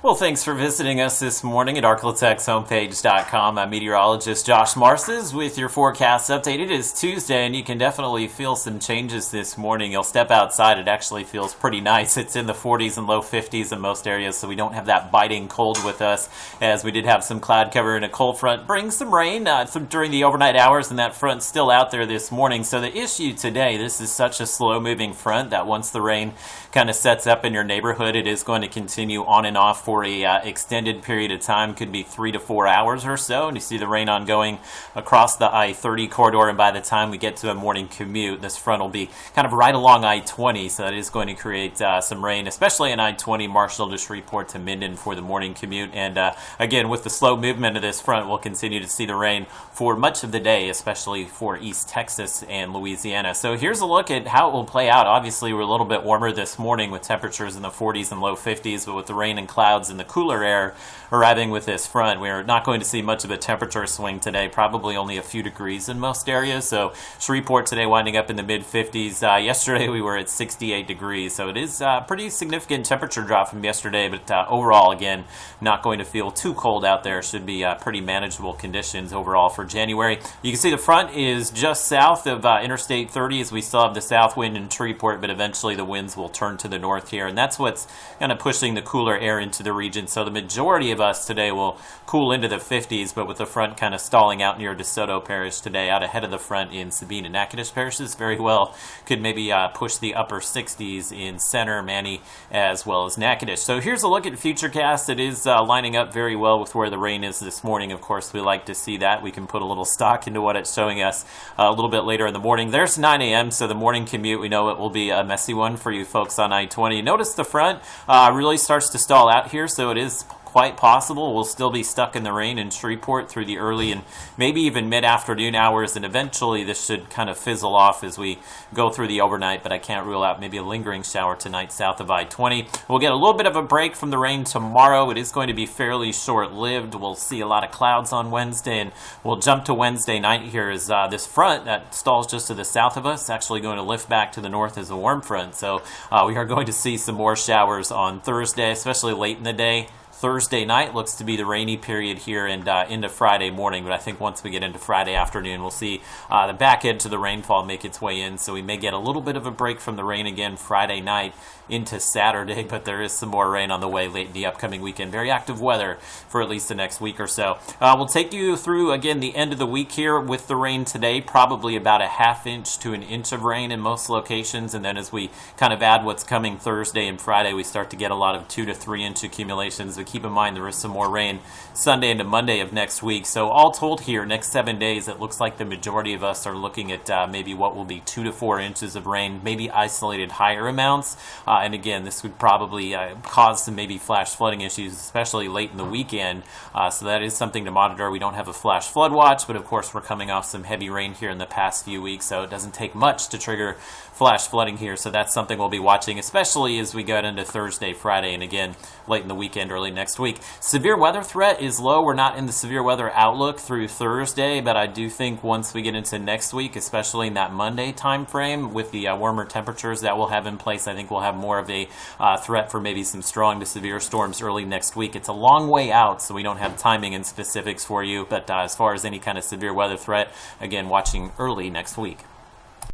Well, thanks for visiting us this morning at ArklateXHomepage.com. I'm meteorologist Josh Marces with your forecast update. It is Tuesday, and you can definitely feel some changes this morning. You'll step outside. It actually feels pretty nice. It's in the 40s and low 50s in most areas, so we don't have that biting cold with us, as we did have some cloud cover and a cold front bring some rain during the overnight hours, and that front's still out there this morning. So the issue today, this is such a slow-moving front that once the rain kind of sets up in your neighborhood, it is going to continue on and off for a extended period of time, could be 3 to 4 hours or so, and you see the rain ongoing across the I-30 corridor, and by the time we get to a morning commute, this front will be kind of right along I-20, so that is going to create some rain, especially in I-20. Marshall to Shreveport to Minden for the morning commute, and again, with the slow movement of this front, we'll continue to see the rain for much of the day, especially for East Texas and Louisiana. So here's a look at how it will play out. Obviously, we're a little bit warmer this morning with temperatures in the 40s and low 50s, but with the rain and clouds and the cooler air arriving with this front, we're not going to see much of a temperature swing today, probably only a few degrees in most areas. So Shreveport today winding up in the mid-50s. Yesterday we were at 68 degrees, so it is a pretty significant temperature drop from yesterday, but overall, again, not going to feel too cold out there. Should be pretty manageable conditions overall for January. You can see the front is just south of Interstate 30, as we still have the south wind in Shreveport, but eventually the winds will turn to the north here, and that's what's kind of pushing the cooler air into the region. So the majority of us today will cool into the 50s, but with the front kind of stalling out near DeSoto Parish today, out ahead of the front in Sabine and Natchitoches parishes, very well could maybe push the upper 60s in Center, Manny, as well as Natchitoches. So here's a look at Futurecast. It is lining up very well with where the rain is this morning. Of course, we like to see that. We can put a little stock into what it's showing us a little bit later in the morning. There's 9 a.m., so the morning commute, we know it will be a messy one for you folks on I-20. Notice the front really starts to stall out here, so it is quite possible we'll still be stuck in the rain in Shreveport through the early and maybe even mid-afternoon hours, and eventually this should kind of fizzle off as we go through the overnight, but I can't rule out maybe a lingering shower tonight south of I-20. We'll get a little bit of a break from the rain tomorrow. It is going to be fairly short-lived. We'll see a lot of clouds on Wednesday, and we'll jump to Wednesday night here as this front that stalls just to the south of us actually going to lift back to the north as a warm front. So we are going to see some more showers on Thursday, especially late in the day. Thursday night looks to be the rainy period here and into Friday morning, but I think once we get into Friday afternoon, we'll see the back edge of the rainfall make its way in, so we may get a little bit of a break from the rain again Friday night into Saturday, but there is some more rain on the way late in the upcoming weekend. Very active weather for at least the next week or so. We'll take you through, again, the end of the week here with the rain today, probably about a ½ inch to an inch of rain in most locations, and then as we kind of add what's coming Thursday and Friday, we start to get a lot of 2 to 3 inch accumulations. But keep in mind there is some more rain Sunday into Monday of next week. So all told here, next 7 days, it looks like the majority of us are looking at maybe what will be 2 to 4 inches of rain, maybe isolated higher amounts. And again, this would probably cause some maybe flash flooding issues, especially late in the weekend. So that is something to monitor. We don't have a flash flood watch, but of course we're coming off some heavy rain here in the past few weeks, so it doesn't take much to trigger flash flooding here. So that's something we'll be watching, especially as we get into Thursday, Friday, and again, late in the weekend, early next week. Severe weather threat is low. We're not in the severe weather outlook through Thursday, but I do think once we get into next week, especially in that Monday time frame with the warmer temperatures that we'll have in place, I think we'll have more of a threat for maybe some strong to severe storms early next week. It's a long way out, so we don't have timing and specifics for you, but as far as any kind of severe weather threat, again, watching early next week.